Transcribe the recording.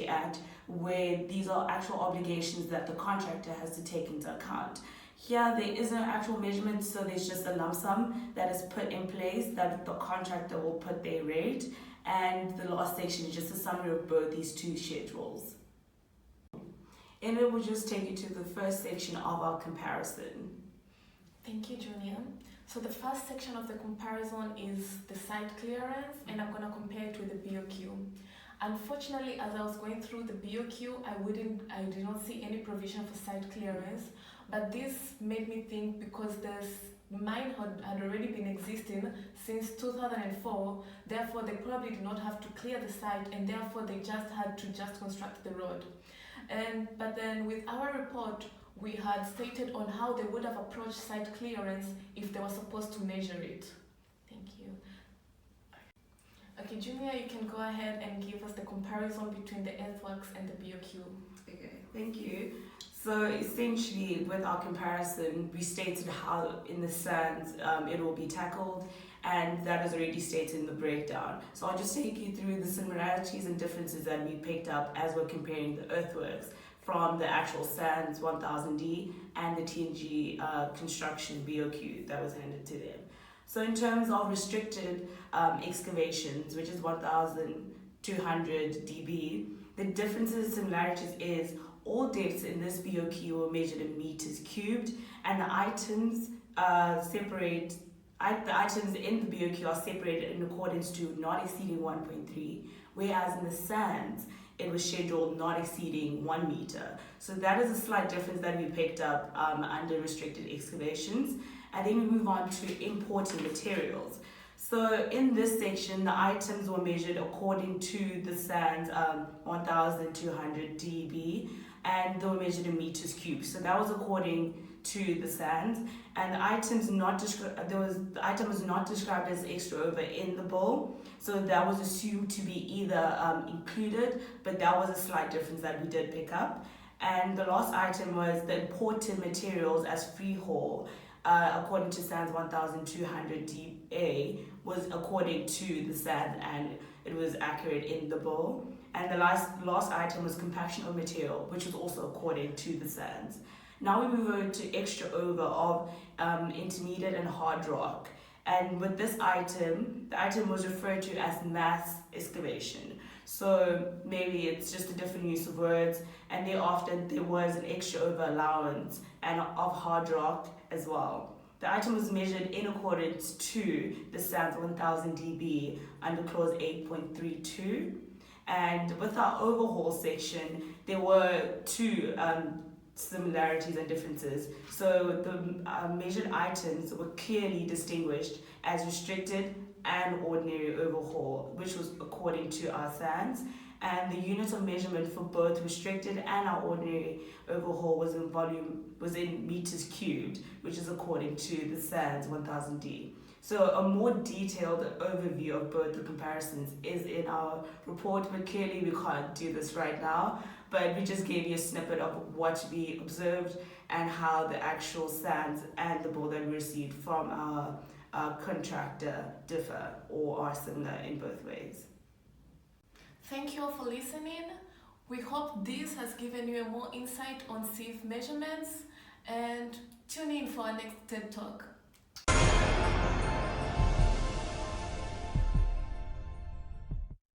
Liability Act, where these are actual obligations that the contractor has to take into account. Here, there isn't an actual measurement, so there's just a lump sum that is put in place that the contractor will put their rate, and the last section is just a summary of both these two schedules. And it will just take you to the first section of our comparison. Thank you, Julia. So the first section of the comparison is the site clearance, and I'm going to compare it with the BOQ. Unfortunately, as I was going through the BOQ, I did not see any provision for site clearance, but this made me think, because mine had already been existing since 2004, therefore they probably did not have to clear the site, and therefore they just had to construct the road. But then with our report, we had stated on how they would have approached site clearance if they were supposed to measure it. Thank you. Okay, Junior, you can go ahead and give us the comparison between the earthworks and the BOQ. Okay, thank you. So essentially, with our comparison, we stated how in the sands it will be tackled, and that is already stated in the breakdown. So I'll just take you through the similarities and differences that we picked up as we're comparing the earthworks from the actual SANS 1000D and the TNG construction BOQ that was handed to them. So in terms of restricted excavations, which is 1200 dB, the differences and similarities is all depths in this BOQ were measured in meters cubed, and the items the items in the BOQ are separated in accordance to not exceeding 1.3, whereas in the SANS, it was scheduled not exceeding 1 meter. So that is a slight difference that we picked up under restricted excavations. And then we move on to importing materials. So in this section, the items were measured according to the SANS 1200 dB, and they were measured in meters cubed. So that was according to the SANS, and the item was not described as extra over in the bill, so that was assumed to be either included, but that was a slight difference that we did pick up. And the last item was the imported materials as free haul, according to SANS 1200 dA, was according to the SANS, and it was accurate in the bill. And the last item was compaction of material, which was also according to the SANS. Now we move over to extra over of intermediate and hard rock. And with this item, the item was referred to as mass excavation. So maybe it's just a different use of words, and thereafter there was an extra over allowance and of hard rock as well. The item was measured in accordance to the SANS 1000 dB under clause 8.32. And with our overhaul section, there were two similarities and differences. So the measured items were clearly distinguished as restricted and ordinary overhaul, which was according to our SANS, and the unit of measurement for both restricted and our ordinary overhaul was in meters cubed, which is according to the SANS 1000D. So a more detailed overview of both the comparisons is in our report, but clearly we can't do this right now, but we just gave you a snippet of what we observed and how the actual SANS and the bill that we received from our contractor differ or are similar in both ways. Thank you all for listening. We hope this has given you a more insight on Civ measurements, and tune in for our next TED Talk.